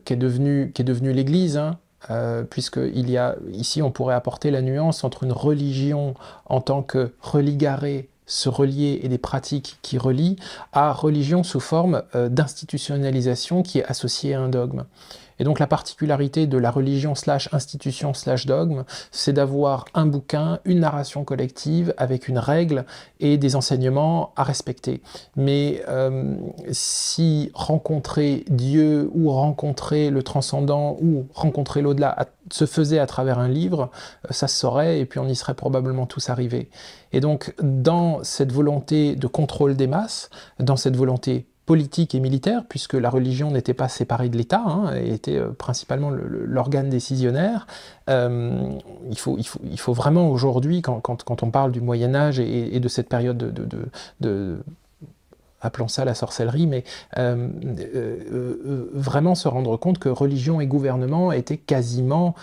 qu'est devenue l'Église, hein, puisqu'il y a, ici on pourrait apporter la nuance entre une religion en tant que religaré, se relier, et des pratiques qui relient, à religion sous forme d'institutionnalisation qui est associée à un dogme. Et donc la particularité de la religion / institution / dogme, c'est d'avoir un bouquin, une narration collective avec une règle et des enseignements à respecter. Mais si rencontrer Dieu ou rencontrer le transcendant ou rencontrer l'au-delà se faisait à travers un livre, ça se saurait et puis on y serait probablement tous arrivés. Et donc dans cette volonté de contrôle des masses, dans cette volonté politique et militaire, puisque la religion n'était pas séparée de l'État, et était principalement l'organe décisionnaire, il faut vraiment aujourd'hui, quand on parle du Moyen-Âge et de cette période de appelons ça la sorcellerie, mais vraiment se rendre compte que religion et gouvernement étaient quasiment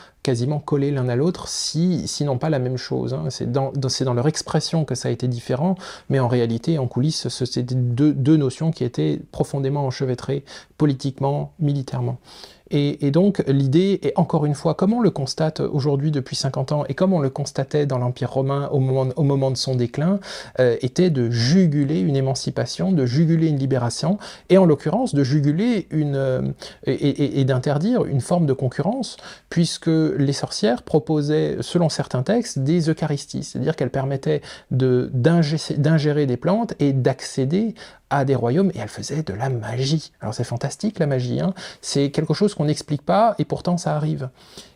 collés l'un à l'autre, sinon pas la même chose. C'est dans leur expression que ça a été différent, mais en réalité, en coulisses, c'était deux notions qui étaient profondément enchevêtrées politiquement, militairement. Et donc l'idée est, encore une fois, comme on le constate aujourd'hui depuis 50 ans, et comme on le constatait dans l'Empire romain au moment de son déclin, était de juguler une émancipation, de juguler une libération, et en l'occurrence de juguler et d'interdire une forme de concurrence, puisque les sorcières proposaient, selon certains textes, des eucharisties, c'est-à-dire qu'elles permettaient d'ingérer des plantes et d'accéder à des royaumes, et elle faisait de la magie. Alors c'est fantastique la magie, c'est quelque chose qu'on n'explique pas, et pourtant ça arrive.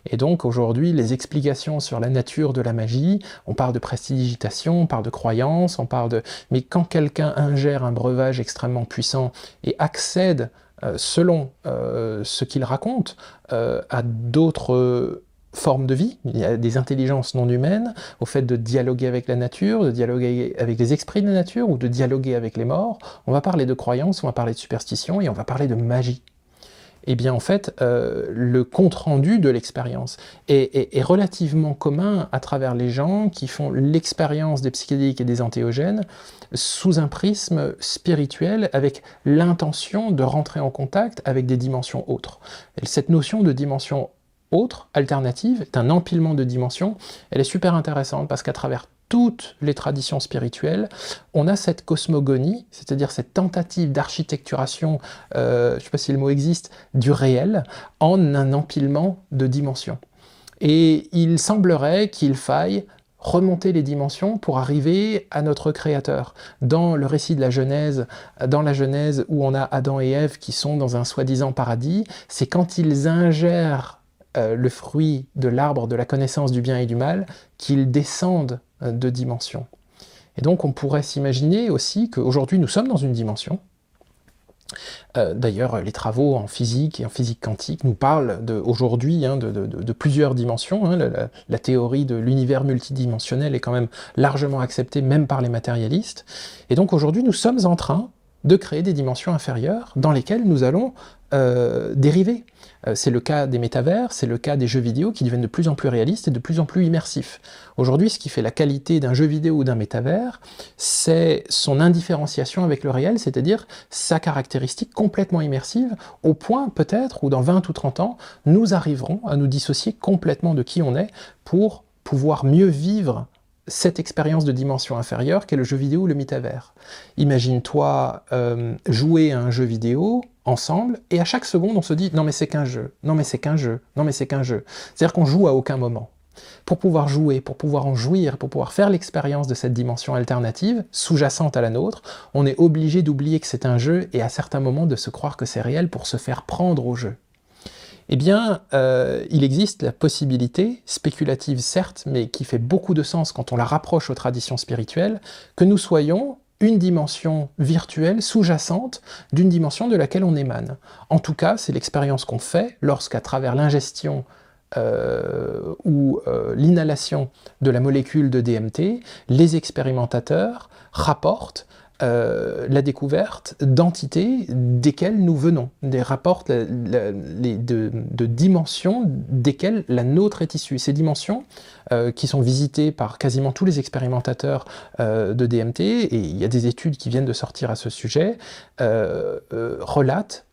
Et donc aujourd'hui, les explications sur la nature de la magie, on parle de prestidigitation, on parle de croyance, on parle de... Mais quand quelqu'un ingère un breuvage extrêmement puissant et accède, selon ce qu'il raconte, à d'autres formes de vie, il y a des intelligences non humaines, au fait de dialoguer avec la nature, de dialoguer avec les esprits de la nature, ou de dialoguer avec les morts, on va parler de croyance, on va parler de superstition, et on va parler de magie. Eh bien en fait, le compte-rendu de l'expérience est relativement commun à travers les gens qui font l'expérience des psychédéliques et des antéogènes sous un prisme spirituel avec l'intention de rentrer en contact avec des dimensions autres. Et cette notion de dimension autre, alternative, est un empilement de dimensions, elle est super intéressante parce qu'à travers toutes les traditions spirituelles, on a cette cosmogonie, c'est-à-dire cette tentative d'architecturation, je ne sais pas si le mot existe, du réel, en un empilement de dimensions. Et il semblerait qu'il faille remonter les dimensions pour arriver à notre Créateur. Dans le récit de la Genèse, où on a Adam et Ève qui sont dans un soi-disant paradis, c'est quand ils ingèrent le fruit de l'arbre de la connaissance du bien et du mal, qu'ils descendent de dimension. Et donc on pourrait s'imaginer aussi qu'aujourd'hui nous sommes dans une dimension. D'ailleurs les travaux en physique et en physique quantique nous parlent aujourd'hui de plusieurs dimensions. La théorie de l'univers multidimensionnel est quand même largement acceptée même par les matérialistes. Et donc aujourd'hui nous sommes en train de créer des dimensions inférieures dans lesquelles nous allons dériver. C'est le cas des métavers, c'est le cas des jeux vidéo qui deviennent de plus en plus réalistes et de plus en plus immersifs. Aujourd'hui, ce qui fait la qualité d'un jeu vidéo ou d'un métavers, c'est son indifférenciation avec le réel, c'est-à-dire sa caractéristique complètement immersive, au point peut-être où dans 20 ou 30 ans, nous arriverons à nous dissocier complètement de qui on est pour pouvoir mieux vivre cette expérience de dimension inférieure qu'est le jeu vidéo ou le métavers. Imagine-toi jouer à un jeu vidéo ensemble, et à chaque seconde on se dit « non mais c'est qu'un jeu, non mais c'est qu'un jeu, non mais c'est qu'un jeu ». C'est-à-dire qu'on joue à aucun moment. Pour pouvoir jouer, pour pouvoir en jouir, pour pouvoir faire l'expérience de cette dimension alternative, sous-jacente à la nôtre, on est obligé d'oublier que c'est un jeu, et à certains moments de se croire que c'est réel pour se faire prendre au jeu. Eh bien, il existe la possibilité, spéculative certes, mais qui fait beaucoup de sens quand on la rapproche aux traditions spirituelles, que nous soyons une dimension virtuelle sous-jacente d'une dimension de laquelle on émane. En tout cas, c'est l'expérience qu'on fait lorsqu'à travers l'ingestion ou l'inhalation de la molécule de DMT, les expérimentateurs rapportent la découverte d'entités desquelles nous venons, rapportent de dimensions desquelles la nôtre est issue. Ces dimensions, qui sont visitées par quasiment tous les expérimentateurs de DMT, et il y a des études qui viennent de sortir à ce sujet, relatent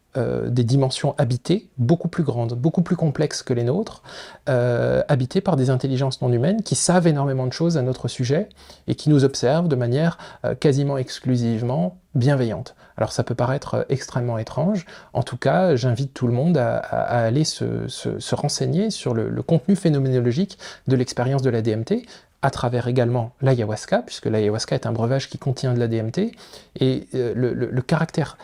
des dimensions habitées, beaucoup plus grandes, beaucoup plus complexes que les nôtres, habitées par des intelligences non humaines qui savent énormément de choses à notre sujet et qui nous observent de manière quasiment exclusivement bienveillante. Alors ça peut paraître extrêmement étrange, en tout cas j'invite tout le monde à aller se renseigner sur le contenu phénoménologique de l'expérience de la DMT, à travers également l'ayahuasca, puisque l'ayahuasca est un breuvage qui contient de la DMT, et le caractère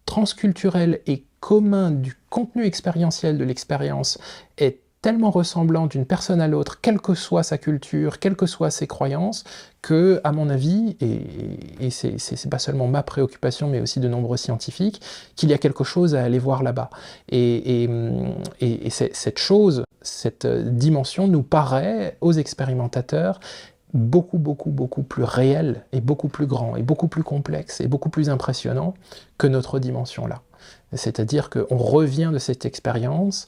transculturel et commun du contenu expérientiel de l'expérience est tellement ressemblant d'une personne à l'autre, quelle que soit sa culture, quelles que soient ses croyances, que, à mon avis, et c'est pas seulement ma préoccupation, mais aussi de nombreux scientifiques, qu'il y a quelque chose à aller voir là-bas. Et cette chose, cette dimension nous paraît, aux expérimentateurs, beaucoup plus réel, et beaucoup plus grand, et beaucoup plus complexe, et beaucoup plus impressionnant que notre dimension-là. C'est-à-dire qu'on revient de cette expérience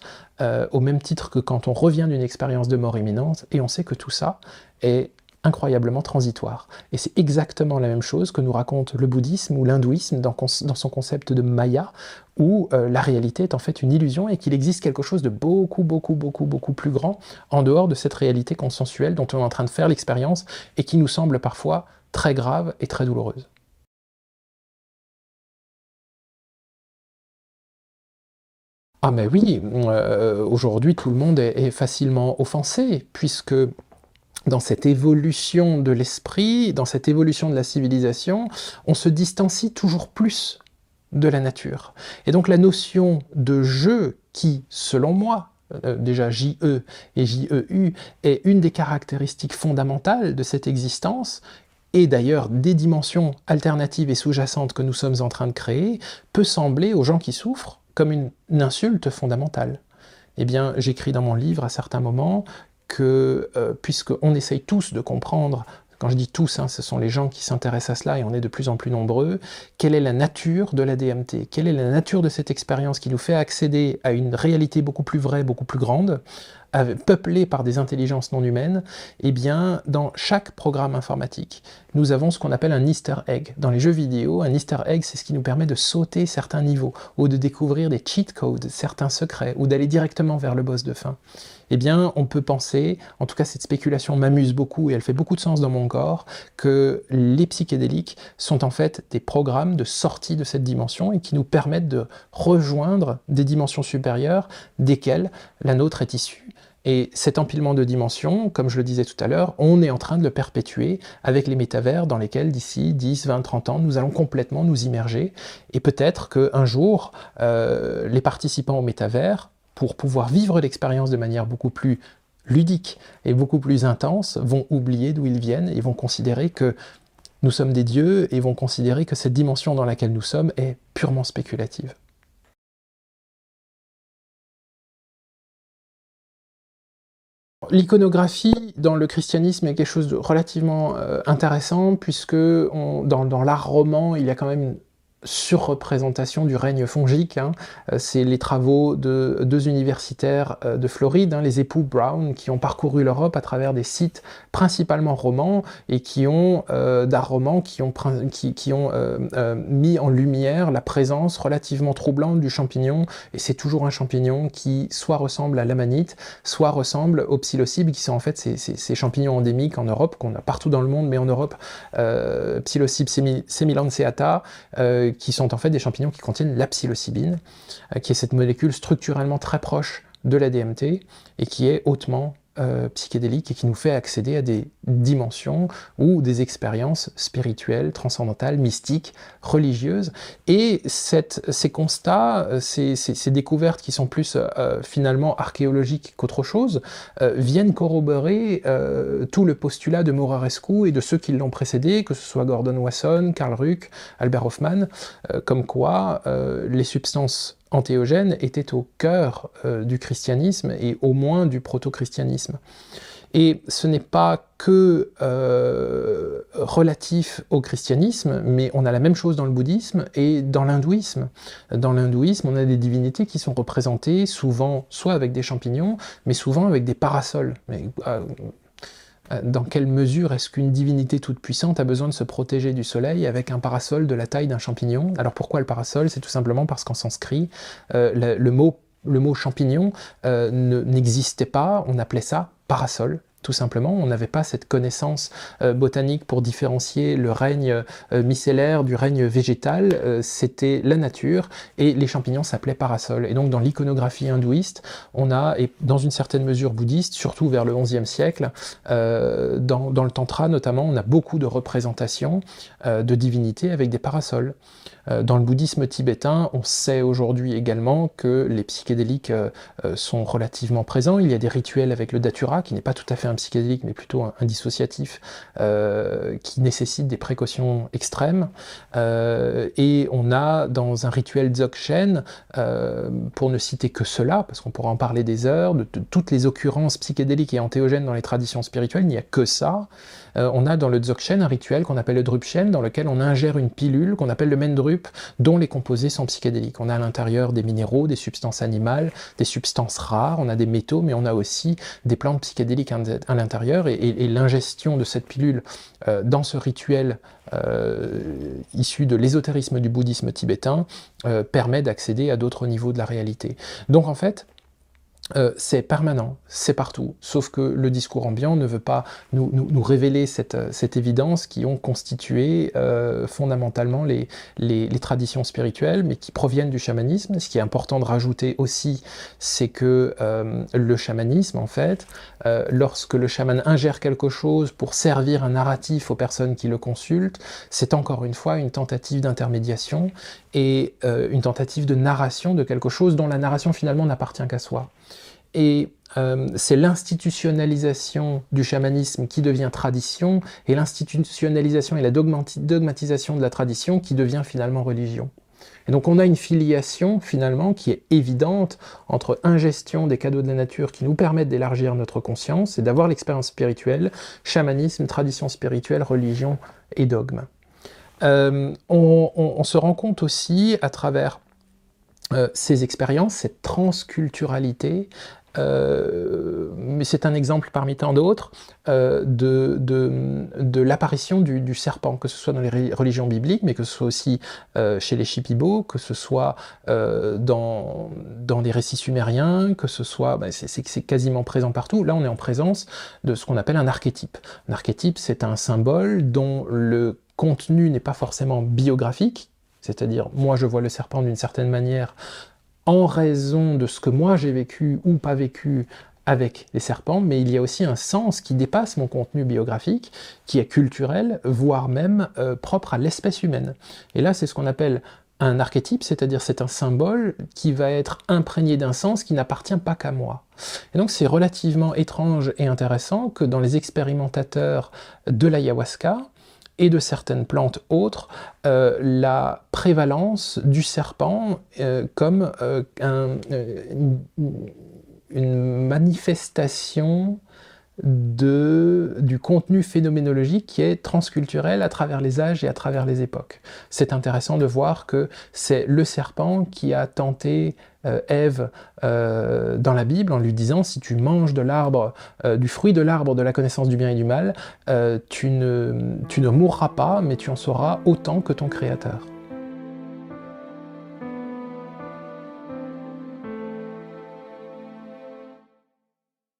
au même titre que quand on revient d'une expérience de mort imminente, et on sait que tout ça est incroyablement transitoire. Et c'est exactement la même chose que nous raconte le bouddhisme ou l'hindouisme dans son concept de Maya, où la réalité est en fait une illusion et qu'il existe quelque chose de beaucoup plus grand en dehors de cette réalité consensuelle dont on est en train de faire l'expérience et qui nous semble parfois très grave et très douloureuse. Ah mais oui, aujourd'hui tout le monde est facilement offensé, puisque dans cette évolution de l'esprit, dans cette évolution de la civilisation, on se distancie toujours plus de la nature. Et donc la notion de jeu qui, selon moi, déjà J-E et J-E-U, est une des caractéristiques fondamentales de cette existence, et d'ailleurs des dimensions alternatives et sous-jacentes que nous sommes en train de créer, peut sembler aux gens qui souffrent comme une insulte fondamentale. Eh bien, j'écris dans mon livre à certains moments que, puisqu'on essaye tous de comprendre, quand je dis tous, hein, ce sont les gens qui s'intéressent à cela et on est de plus en plus nombreux, quelle est la nature de la DMT, quelle est la nature de cette expérience qui nous fait accéder à une réalité beaucoup plus vraie, beaucoup plus grande, peuplée par des intelligences non humaines, eh bien, dans chaque programme informatique, nous avons ce qu'on appelle un easter egg. Dans les jeux vidéo, un easter egg, c'est ce qui nous permet de sauter certains niveaux, ou de découvrir des cheat codes, certains secrets, ou d'aller directement vers le boss de fin. Eh bien, on peut penser, en tout cas cette spéculation m'amuse beaucoup et elle fait beaucoup de sens dans mon corps, que les psychédéliques sont en fait des programmes de sortie de cette dimension et qui nous permettent de rejoindre des dimensions supérieures desquelles la nôtre est issue. Et cet empilement de dimensions, comme je le disais tout à l'heure, on est en train de le perpétuer avec les métavers dans lesquels d'ici 10, 20, 30 ans, nous allons complètement nous immerger. Et peut-être qu'un jour, les participants au métavers, pour pouvoir vivre l'expérience de manière beaucoup plus ludique et beaucoup plus intense, vont oublier d'où ils viennent et vont considérer que nous sommes des dieux et vont considérer que cette dimension dans laquelle nous sommes est purement spéculative. L'iconographie dans le christianisme est quelque chose de relativement intéressant, puisque dans l'art roman, il y a quand même une surreprésentation du règne fongique. Hein. C'est les travaux de deux universitaires de Floride, hein, les époux Brown, qui ont parcouru l'Europe à travers des sites principalement romans et qui ont d'art roman, qui ont mis en lumière la présence relativement troublante du champignon. Et c'est toujours un champignon qui soit ressemble à l'amanite, soit ressemble aux psilocybes, qui sont en fait ces champignons endémiques en Europe, qu'on a partout dans le monde, mais en Europe, Psilocybe semilanceata, qui sont en fait des champignons qui contiennent la psilocybine, qui est cette molécule structurellement très proche de la DMT et qui est hautement psychédélique et qui nous fait accéder à des dimensions ou des expériences spirituelles, transcendantales, mystiques, religieuses. Et ces constats, ces découvertes qui sont plus finalement archéologiques qu'autre chose, viennent corroborer tout le postulat de Murarescu et de ceux qui l'ont précédé, que ce soit Gordon Wasson, Karl Ruck, Albert Hofmann, comme quoi les substances antéogènes étaient au cœur du christianisme et au moins du proto-christianisme. Et ce n'est pas que relatif au christianisme, mais on a la même chose dans le bouddhisme et dans l'hindouisme. Dans l'hindouisme, on a des divinités qui sont représentées souvent soit avec des champignons, mais souvent avec des parasols. Dans quelle mesure est-ce qu'une divinité toute puissante a besoin de se protéger du soleil avec un parasol de la taille d'un champignon? Alors pourquoi le parasol? C'est tout simplement parce qu'en sanskrit, le mot champignon n'existait pas, on appelait ça parasol. Tout simplement, on n'avait pas cette connaissance botanique pour différencier le règne micellaire du règne végétal, c'était la nature, et les champignons s'appelaient parasols. Et donc dans l'iconographie hindouiste, on a, et dans une certaine mesure bouddhiste, surtout vers le XIe siècle, dans le tantra notamment, on a beaucoup de représentations de divinités avec des parasols. Dans le bouddhisme tibétain, on sait aujourd'hui également que les psychédéliques sont relativement présents. Il y a des rituels avec le datura, qui n'est pas tout à fait un psychédélique, mais plutôt un dissociatif, qui nécessite des précautions extrêmes. Et on a dans un rituel dzogchen, pour ne citer que cela, parce qu'on pourra en parler des heures, de toutes les occurrences psychédéliques et antéogènes dans les traditions spirituelles, il n'y a que ça. On a dans le dzogchen un rituel qu'on appelle le drupchen, dans lequel on ingère une pilule qu'on appelle le mendrup, dont les composés sont psychédéliques. On a à l'intérieur des minéraux, des substances animales, des substances rares, on a des métaux, mais on a aussi des plantes psychédéliques à l'intérieur, et l'ingestion de cette pilule dans ce rituel issu de l'ésotérisme du bouddhisme tibétain permet d'accéder à d'autres niveaux de la réalité. Donc en fait, c'est permanent, c'est partout, sauf que le discours ambiant ne veut pas nous révéler cette évidence qui ont constitué fondamentalement les traditions spirituelles, mais qui proviennent du chamanisme. Ce qui est important de rajouter aussi, c'est que le chamanisme, en fait, lorsque le chaman ingère quelque chose pour servir un narratif aux personnes qui le consultent, c'est encore une fois une tentative d'intermédiation et une tentative de narration de quelque chose dont la narration finalement n'appartient qu'à soi. Et c'est l'institutionnalisation du chamanisme qui devient tradition, et l'institutionnalisation et la dogmatisation de la tradition qui devient finalement religion. Et donc on a une filiation finalement qui est évidente entre ingestion des cadeaux de la nature qui nous permettent d'élargir notre conscience et d'avoir l'expérience spirituelle, chamanisme, tradition spirituelle, religion et dogme. On se rend compte aussi à travers ces expériences, cette transculturalité, mais c'est un exemple parmi tant d'autres, de l'apparition du serpent, que ce soit dans les religions bibliques, mais que ce soit aussi chez les Shipibo, que ce soit dans les récits sumériens, que ce soit, c'est quasiment présent partout. Là, on est en présence de ce qu'on appelle un archétype. Un archétype, c'est un symbole dont le contenu n'est pas forcément biographique, c'est-à-dire, moi je vois le serpent d'une certaine manière en raison de ce que moi j'ai vécu ou pas vécu avec les serpents, mais il y a aussi un sens qui dépasse mon contenu biographique, qui est culturel, voire même propre à l'espèce humaine. Et là, c'est ce qu'on appelle un archétype, c'est-à-dire c'est un symbole qui va être imprégné d'un sens qui n'appartient pas qu'à moi. Et donc c'est relativement étrange et intéressant que dans les expérimentateurs de l'ayahuasca, et de certaines plantes autres, la prévalence du serpent comme une manifestation du contenu phénoménologique qui est transculturel à travers les âges et à travers les époques. C'est intéressant de voir que c'est le serpent qui a tenté Ève dans la Bible en lui disant « si tu manges de l'arbre, du fruit de l'arbre de la connaissance du bien et du mal, tu ne mourras pas, mais tu en sauras autant que ton Créateur ».